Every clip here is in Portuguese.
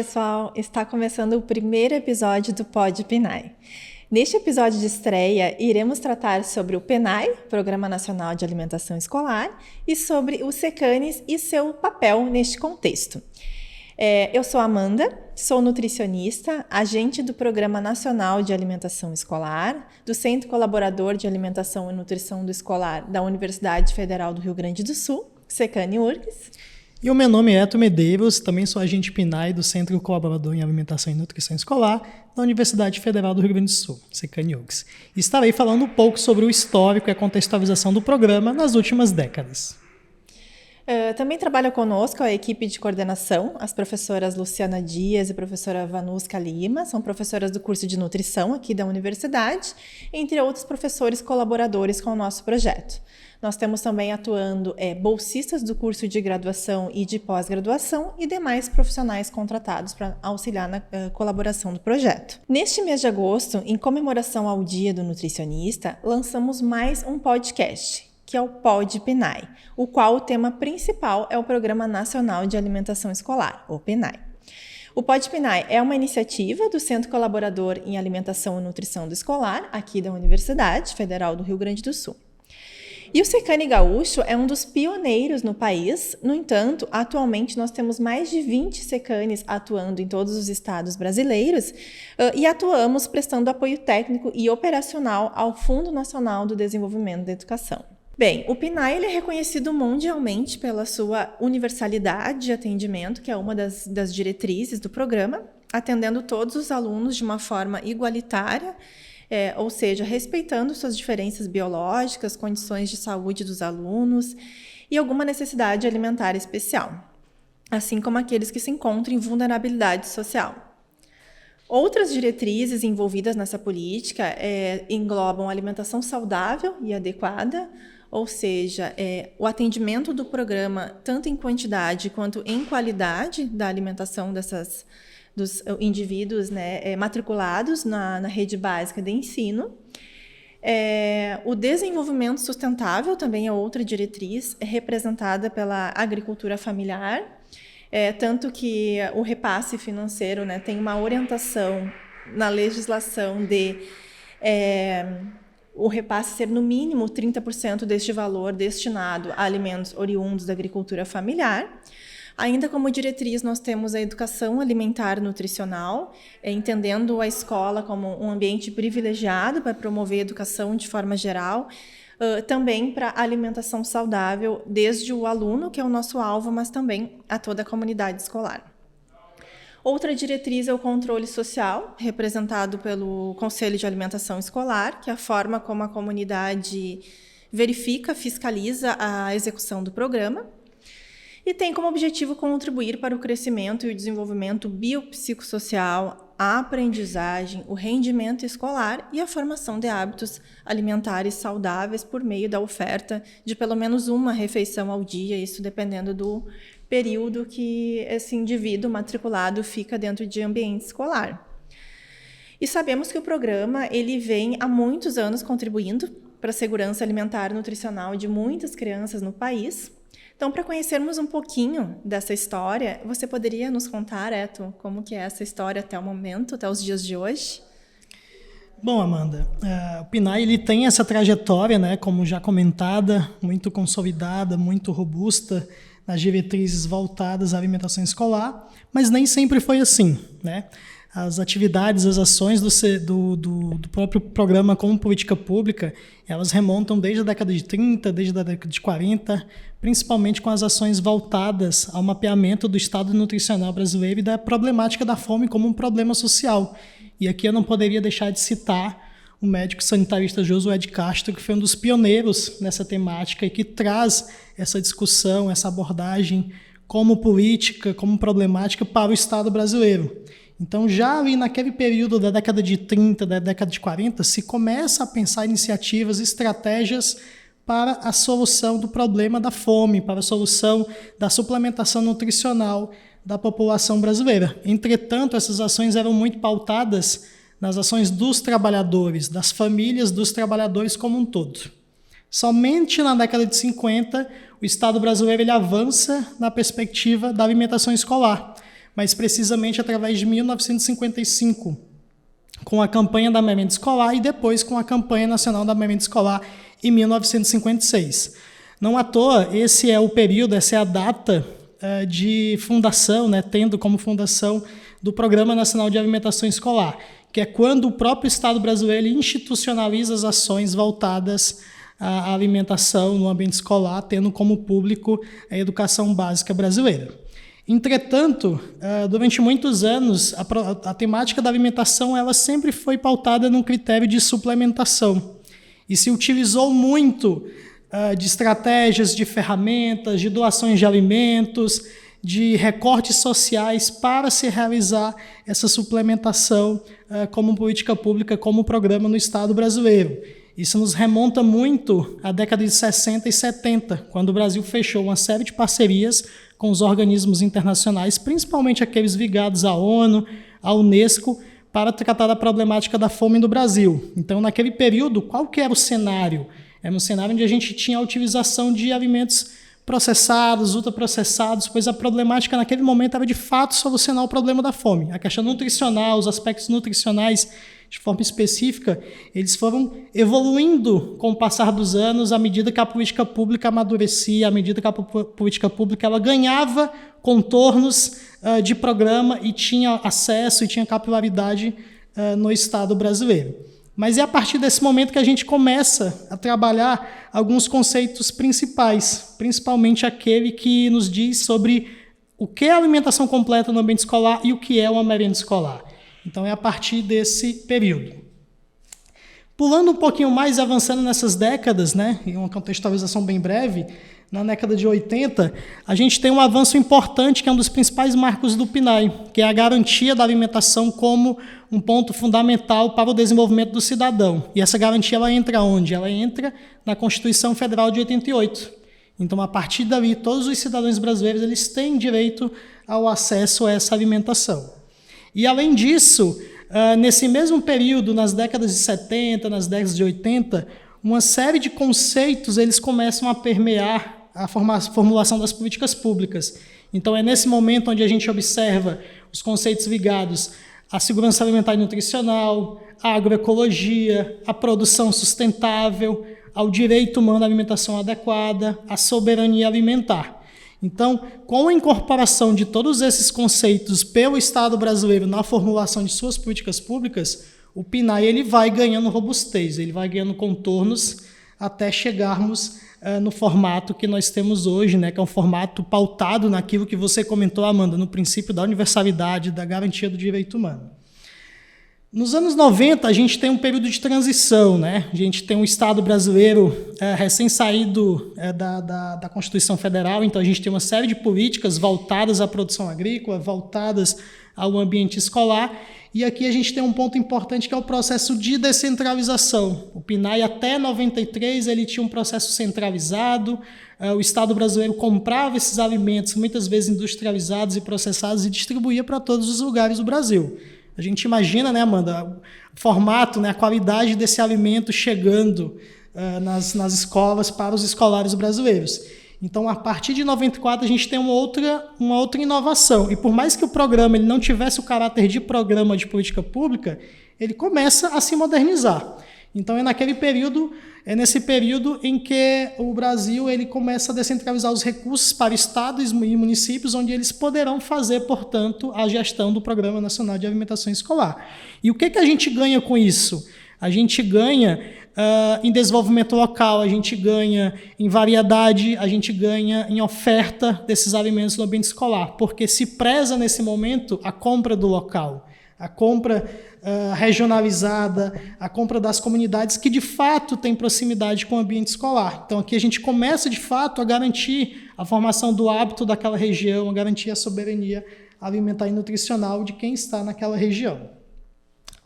pessoal! Está começando o primeiro episódio do Pod PNAE. Neste episódio de estreia, iremos tratar sobre o PNAE, Programa Nacional de Alimentação Escolar, e sobre o SECANES e seu papel neste contexto. Eu sou Amanda, sou nutricionista, agente do Programa Nacional de Alimentação Escolar, do Centro Colaborador de Alimentação e Nutrição do Escolar da Universidade Federal do Rio Grande do Sul, SECANE-URGS. E o meu nome é Eto Medeiros, também sou agente PNAE do Centro Colaborador em Alimentação e Nutrição Escolar da Universidade Federal do Rio Grande do Sul, SECANE-URGS. E estarei falando um pouco sobre o histórico e a contextualização do programa nas últimas décadas. Também trabalha conosco a equipe de coordenação, as professoras Luciana Dias e professora Vanuska Lima, são professoras do curso de nutrição aqui da universidade, entre outros professores colaboradores com o nosso projeto. Nós temos também atuando bolsistas do curso de graduação e de pós-graduação e demais profissionais contratados para auxiliar na colaboração do projeto. Neste mês de agosto, em comemoração ao Dia do Nutricionista, lançamos mais um podcast, que é o Pod PNAE, o qual o tema principal é o Programa Nacional de Alimentação Escolar, o PNAE. O Pod PNAE é uma iniciativa do Centro Colaborador em Alimentação e Nutrição do Escolar, aqui da Universidade Federal do Rio Grande do Sul. E o SECANE Gaúcho é um dos pioneiros no país. No entanto, atualmente nós temos mais de 20 SECANES atuando em todos os estados brasileiros e atuamos prestando apoio técnico e operacional ao Fundo Nacional do Desenvolvimento da Educação. Bem, o PNAE ele é reconhecido mundialmente pela sua universalidade de atendimento, que é uma das diretrizes do programa, atendendo todos os alunos de uma forma igualitária, ou seja, respeitando suas diferenças biológicas, condições de saúde dos alunos e alguma necessidade alimentar especial, assim como aqueles que se encontram em vulnerabilidade social. Outras diretrizes envolvidas nessa política englobam a alimentação saudável e adequada, ou seja, o atendimento do programa tanto em quantidade quanto em qualidade da alimentação dos indivíduos matriculados na rede básica de ensino. O desenvolvimento sustentável também é outra diretriz, representada pela agricultura familiar, tanto que o repasse financeiro tem uma orientação na legislação de o repasse ser no mínimo 30% deste valor destinado a alimentos oriundos da agricultura familiar. Ainda como diretriz, nós temos a educação alimentar nutricional, entendendo a escola como um ambiente privilegiado para promover a educação de forma geral, também para a alimentação saudável, desde o aluno, que é o nosso alvo, mas também a toda a comunidade escolar. Outra diretriz é o controle social, representado pelo Conselho de Alimentação Escolar, que é a forma como a comunidade verifica, fiscaliza a execução do programa. E tem como objetivo contribuir para o crescimento e o desenvolvimento biopsicossocial, a aprendizagem, o rendimento escolar e a formação de hábitos alimentares saudáveis por meio da oferta de pelo menos uma refeição ao dia, isso dependendo do período que esse indivíduo matriculado fica dentro de ambiente escolar. E sabemos que o programa ele vem há muitos anos contribuindo para a segurança alimentar e nutricional de muitas crianças no país. Então, para conhecermos um pouquinho dessa história, você poderia nos contar, Eto, como que é essa história até o momento, até os dias de hoje? Bom, Amanda, o PNAE ele tem essa trajetória, como já comentada, muito consolidada, muito robusta, nas diretrizes voltadas à alimentação escolar, mas nem sempre foi assim, As atividades, as ações do próprio programa como política pública, elas remontam desde a década de 30, desde a década de 40, principalmente com as ações voltadas ao mapeamento do estado nutricional brasileiro e da problemática da fome como um problema social. E aqui eu não poderia deixar de citar o médico sanitarista Josué de Castro, que foi um dos pioneiros nessa temática e que traz essa discussão, essa abordagem como política, como problemática para o Estado brasileiro. Então, já ali naquele período da década de 30, da década de 40, se começa a pensar iniciativas, estratégias para a solução do problema da fome, para a solução da suplementação nutricional da população brasileira. Entretanto, essas ações eram muito pautadas nas ações dos trabalhadores, das famílias dos trabalhadores como um todo. Somente na década de 50, o Estado brasileiro ele avança na perspectiva da alimentação escolar. mas precisamente através de 1955, com a campanha da merenda escolar e depois com a campanha nacional da merenda escolar em 1956. Não à toa, esse é o período, essa é a data de fundação, né, tendo como fundação do Programa Nacional de Alimentação Escolar, que é quando o próprio Estado brasileiro institucionaliza as ações voltadas à alimentação no ambiente escolar, tendo como público a educação básica brasileira. Entretanto, durante muitos anos, a temática da alimentação ela sempre foi pautada num critério de suplementação e se utilizou muito de estratégias, de ferramentas, de doações de alimentos, de recortes sociais para se realizar essa suplementação como política pública, como programa no Estado brasileiro. Isso nos remonta muito à década de 60 e 70, quando o Brasil fechou uma série de parcerias com os organismos internacionais, principalmente aqueles ligados à ONU, à Unesco, para tratar da problemática da fome no Brasil. Então, naquele período, qual que era o cenário? Era um cenário onde a gente tinha a utilização de alimentos processados, ultraprocessados, pois a problemática naquele momento era de fato solucionar o problema da fome. A questão nutricional, os aspectos nutricionais de forma específica, eles foram evoluindo com o passar dos anos à medida que a política pública amadurecia, à medida que a política pública ela ganhava contornos de programa e tinha acesso e tinha capilaridade no Estado brasileiro. Mas é a partir desse momento que a gente começa a trabalhar alguns conceitos principais, principalmente aquele que nos diz sobre o que é a alimentação completa no ambiente escolar e o que é uma merenda escolar. Então é a partir desse período. Pulando um pouquinho mais e avançando nessas décadas, né, em uma contextualização bem breve, na década de 80, a gente tem um avanço importante, que é um dos principais marcos do PNAE, que é a garantia da alimentação como um ponto fundamental para o desenvolvimento do cidadão. E essa garantia ela entra onde? Ela entra na Constituição Federal de 88. Então, a partir dali, todos os cidadãos brasileiros eles têm direito ao acesso a essa alimentação. E, além disso, nesse mesmo período, nas décadas de 70, nas décadas de 80, uma série de conceitos eles começam a permear a formulação das políticas públicas. Então, é nesse momento onde a gente observa os conceitos ligados à segurança alimentar e nutricional, à agroecologia, à produção sustentável, ao direito humano à alimentação adequada, à soberania alimentar. Então, com a incorporação de todos esses conceitos pelo Estado brasileiro na formulação de suas políticas públicas, o PNAE ele vai ganhando robustez, ele vai ganhando contornos até chegarmos no formato que nós temos hoje, né, que é um formato pautado naquilo que você comentou, Amanda, no princípio da universalidade, da garantia do direito humano. Nos anos 90, a gente tem um período de transição, né? A gente tem um Estado brasileiro recém-saído da Constituição Federal, então a gente tem uma série de políticas voltadas à produção agrícola, voltadas ao ambiente escolar, e aqui a gente tem um ponto importante que é o processo de descentralização. O PNAE até 93 ele tinha um processo centralizado, o Estado brasileiro comprava esses alimentos, muitas vezes industrializados e processados, e distribuía para todos os lugares do Brasil. A gente imagina, né, Amanda, o formato, né, a qualidade desse alimento chegando nas escolas para os escolares brasileiros. Então, a partir de 94, a gente tem uma outra inovação. E por mais que o programa ele não tivesse o caráter de programa de política pública, ele começa a se modernizar. Então, é nesse período em que o Brasil ele começa a descentralizar os recursos para estados e municípios, onde eles poderão fazer, portanto, a gestão do Programa Nacional de Alimentação Escolar. E o que a gente ganha com isso? A gente ganha em desenvolvimento local, a gente ganha em variedade, a gente ganha em oferta desses alimentos no ambiente escolar, porque se preza nesse momento a compra do local, a compra regionalizada, a compra das comunidades que de fato têm proximidade com o ambiente escolar. Então aqui a gente começa de fato a garantir a formação do hábito daquela região, a garantir a soberania alimentar e nutricional de quem está naquela região.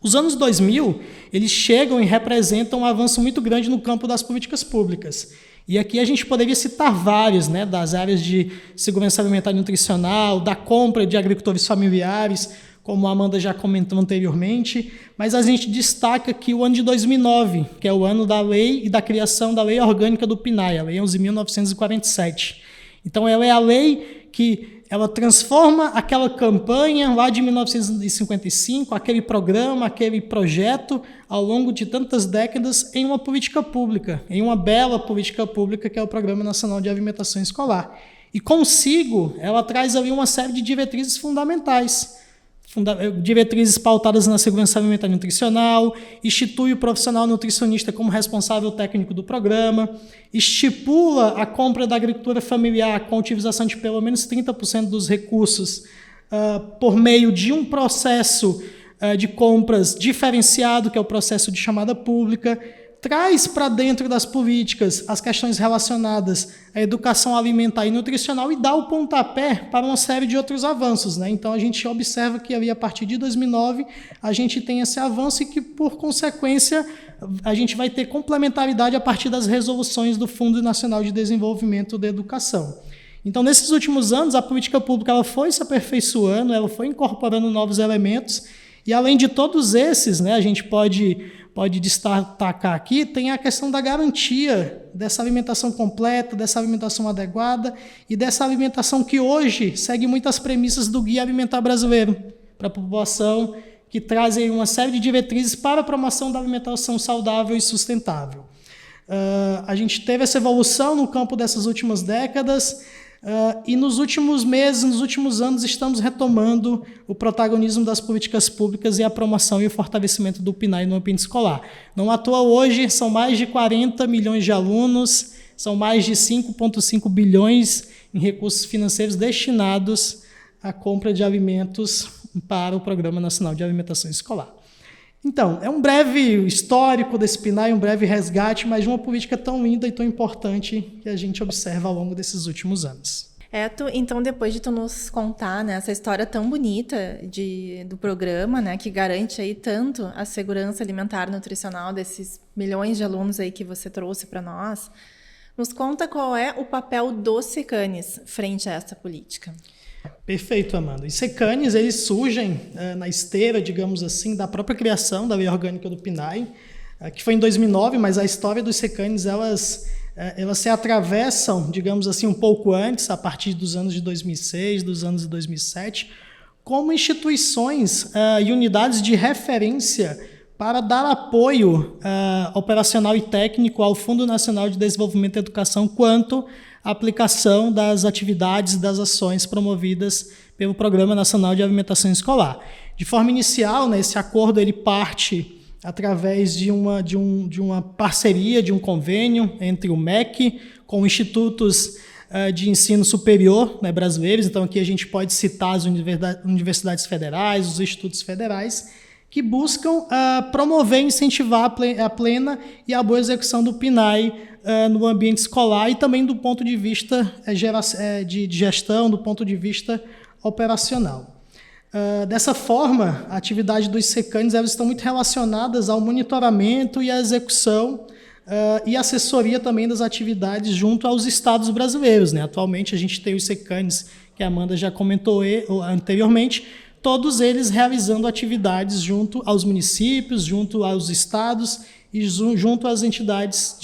Os anos 2000, eles chegam e representam um avanço muito grande no campo das políticas públicas. E aqui a gente poderia citar vários, né, das áreas de segurança alimentar e nutricional, da compra de agricultores familiares, como a Amanda já comentou anteriormente, mas a gente destaca aqui o ano de 2009, que é o ano da lei e da criação da lei orgânica do PNAE, a Lei 11.947. Então, ela é a lei que ela transforma aquela campanha lá de 1955, aquele programa, aquele projeto, ao longo de tantas décadas, em uma política pública, em uma bela política pública, que é o Programa Nacional de Alimentação Escolar. E consigo, ela traz ali uma série de diretrizes fundamentais, diretrizes pautadas na segurança alimentar e nutricional, institui o profissional nutricionista como responsável técnico do programa, estipula a compra da agricultura familiar com a utilização de pelo menos 30% dos recursos por meio de um processo de compras diferenciado, que é o processo de chamada pública, traz para dentro das políticas as questões relacionadas à educação alimentar e nutricional e dá o pontapé para uma série de outros avanços, né? Então, a gente observa que ali, a partir de 2009, a gente tem esse avanço e que, por consequência, a gente vai ter complementaridade a partir das resoluções do Fundo Nacional de Desenvolvimento da Educação. Então, nesses últimos anos, a política pública ela foi se aperfeiçoando, ela foi incorporando novos elementos e, além de todos esses, né, a gente pode destacar aqui, tem a questão da garantia dessa alimentação completa, dessa alimentação adequada e dessa alimentação que hoje segue muitas premissas do Guia Alimentar Brasileiro para a população, que trazem uma série de diretrizes para a promoção da alimentação saudável e sustentável. A gente teve essa evolução no campo dessas últimas décadas, e nos últimos meses, nos últimos anos, estamos retomando o protagonismo das políticas públicas e a promoção e o fortalecimento do PNAE no ambiente escolar. Não à toa, hoje, são mais de 40 milhões de alunos, são mais de 5,5 bilhões em recursos financeiros destinados à compra de alimentos para o Programa Nacional de Alimentação Escolar. Então, é um breve histórico desse PNAE, um breve resgate, mas de uma política tão linda e tão importante que a gente observa ao longo desses últimos anos. Então, depois de tu nos contar, né, essa história tão bonita do programa, né, que garante aí tanto a segurança alimentar e nutricional desses milhões de alunos aí que você trouxe para nós, nos conta qual é o papel dos SECANES frente a essa política. Perfeito, Amanda. Os SECANES, eles surgem na esteira, digamos assim, da própria criação da Lei Orgânica do PNAE, que foi em 2009, mas a história dos SECANES, elas se atravessam, digamos assim, um pouco antes, a partir dos anos de 2006, dos anos de 2007, como instituições e unidades de referência para dar apoio operacional e técnico ao Fundo Nacional de Desenvolvimento da Educação quanto à aplicação das atividades, das ações promovidas pelo Programa Nacional de Alimentação Escolar. De forma inicial, né, esse acordo ele parte através de uma parceria, de um convênio entre o MEC com institutos de ensino superior, né, brasileiros. Então, aqui a gente pode citar as universidades federais, os institutos federais, que buscam promover e incentivar a plena e a boa execução do PNAE no ambiente escolar e também do ponto de vista de gestão, do ponto de vista operacional. Dessa forma, a atividade dos SECANES elas estão muito relacionadas ao monitoramento e à execução e assessoria também das atividades junto aos estados brasileiros, né? Atualmente, a gente tem os SECANES, que a Amanda já comentou anteriormente, todos eles realizando atividades junto aos municípios, junto aos estados e junto às entidades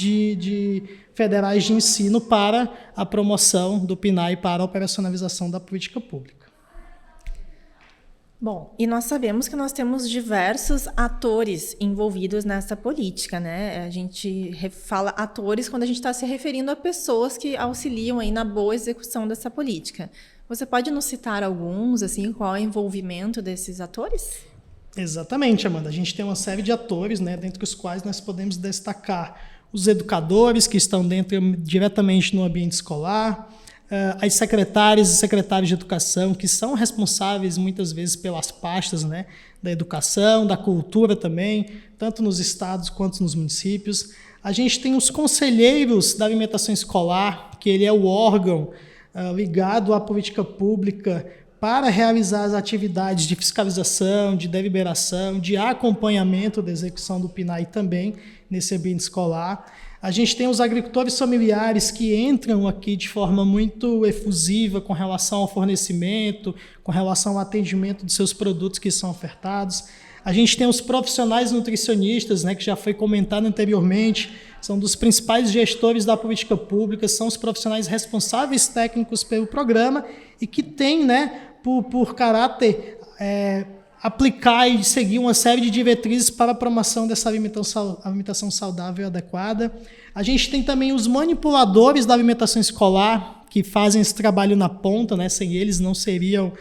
federais de ensino para a promoção do PNAE para a operacionalização da política pública. Bom, e nós sabemos que nós temos diversos atores envolvidos nessa política, né? A gente fala atores quando a gente está se referindo a pessoas que auxiliam aí na boa execução dessa política. Você pode nos citar alguns, assim, qual é o envolvimento desses atores? Exatamente, Amanda. A gente tem uma série de atores, né, dentre os quais nós podemos destacar os educadores que estão diretamente no ambiente escolar, as secretárias e secretários de educação, que são responsáveis muitas vezes pelas pastas, né, da educação, da cultura também, tanto nos estados quanto nos municípios. A gente tem os conselheiros da alimentação escolar, que ele é o órgão ligado à política pública para realizar as atividades de fiscalização, de deliberação, de acompanhamento da execução do PNAE também nesse ambiente escolar. A gente tem os agricultores familiares que entram aqui de forma muito efusiva com relação ao fornecimento, com relação ao atendimento dos seus produtos que são ofertados. A gente tem os profissionais nutricionistas, né, que já foi comentado anteriormente, são dos principais gestores da política pública, são os profissionais responsáveis técnicos pelo programa e que têm, né, por caráter aplicar e seguir uma série de diretrizes para a promoção dessa alimentação saudável e adequada. A gente tem também os manipuladores da alimentação escolar, que fazem esse trabalho na ponta, né? Sem eles não seria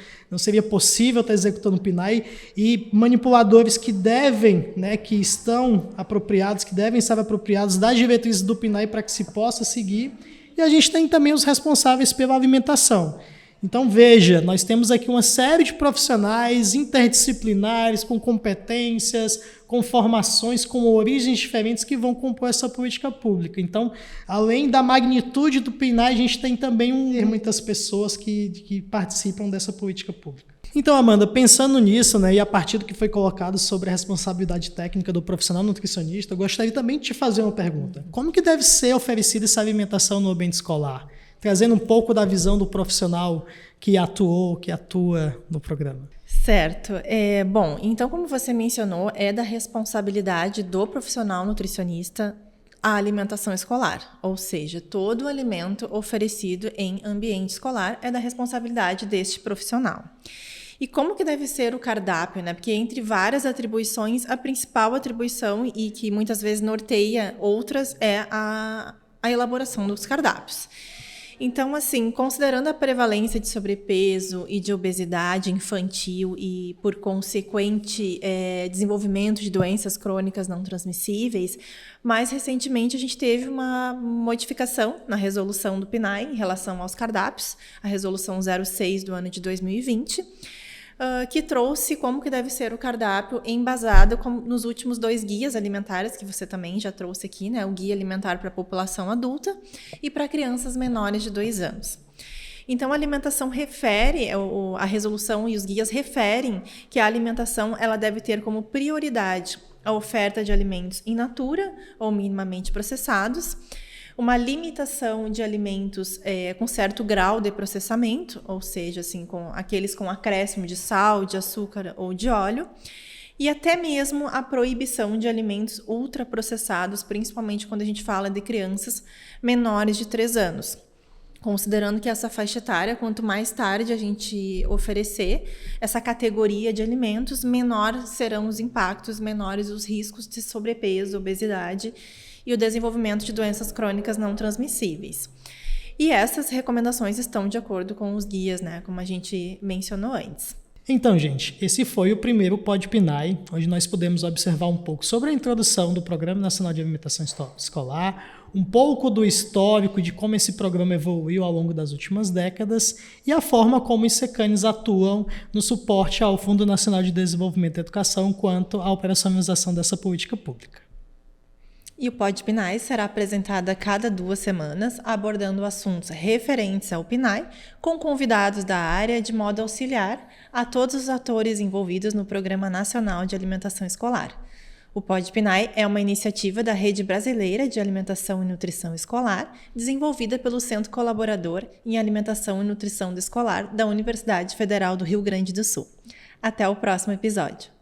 possível estar executando o PNAE, e manipuladores que devem, né, que estão apropriados, que devem estar apropriados das diretrizes do PNAE para que se possa seguir. E a gente tem também os responsáveis pela alimentação. Então, veja, nós temos aqui uma série de profissionais interdisciplinares, com competências, com formações, com origens diferentes que vão compor essa política pública. Então, além da magnitude do PNAE, a gente tem também muitas pessoas que participam dessa política pública. Então, Amanda, pensando nisso, né, e a partir do que foi colocado sobre a responsabilidade técnica do profissional nutricionista, eu gostaria também de te fazer uma pergunta. Como que deve ser oferecida essa alimentação no ambiente escolar? Trazendo um pouco da visão do profissional que atua no programa. Certo. Bom, então, como você mencionou, é da responsabilidade do profissional nutricionista a alimentação escolar, ou seja, todo o alimento oferecido em ambiente escolar é da responsabilidade deste profissional. E como que deve ser o cardápio, né? Porque entre várias atribuições, a principal atribuição, e que muitas vezes norteia outras, é a elaboração dos cardápios. Então, assim, considerando a prevalência de sobrepeso e de obesidade infantil e, por consequente, desenvolvimento de doenças crônicas não transmissíveis, mais recentemente a gente teve uma modificação na resolução do PNAE em relação aos cardápios, a resolução 06 do ano de 2020, que trouxe como que deve ser o cardápio embasado nos últimos 2 guias alimentares, que você também já trouxe aqui, né? O Guia Alimentar para a População Adulta e para crianças menores de 2 anos. Então, a alimentação a resolução e os guias referem que a alimentação ela deve ter como prioridade a oferta de alimentos in natura ou minimamente processados, uma limitação de alimentos com certo grau de processamento, ou seja, assim, com aqueles com acréscimo de sal, de açúcar ou de óleo, e até mesmo a proibição de alimentos ultraprocessados, principalmente quando a gente fala de crianças menores de 3 anos. Considerando que essa faixa etária, quanto mais tarde a gente oferecer essa categoria de alimentos, menor serão os impactos, menores os riscos de sobrepeso, obesidade e o desenvolvimento de doenças crônicas não transmissíveis. E essas recomendações estão de acordo com os guias, né, como a gente mencionou antes. Então, gente, esse foi o primeiro Pod PNAE, onde nós pudemos observar um pouco sobre a introdução do Programa Nacional de Alimentação Escolar, um pouco do histórico de como esse programa evoluiu ao longo das últimas décadas e a forma como os SECANES atuam no suporte ao Fundo Nacional de Desenvolvimento e Educação quanto à operacionalização dessa política pública. E o Pod PNAE será apresentado a cada 2 semanas, abordando assuntos referentes ao PNAE, com convidados da área, de modo a auxiliar a todos os atores envolvidos no Programa Nacional de Alimentação Escolar. O Pod PNAE é uma iniciativa da Rede Brasileira de Alimentação e Nutrição Escolar, desenvolvida pelo Centro Colaborador em Alimentação e Nutrição Escolar da Universidade Federal do Rio Grande do Sul. Até o próximo episódio.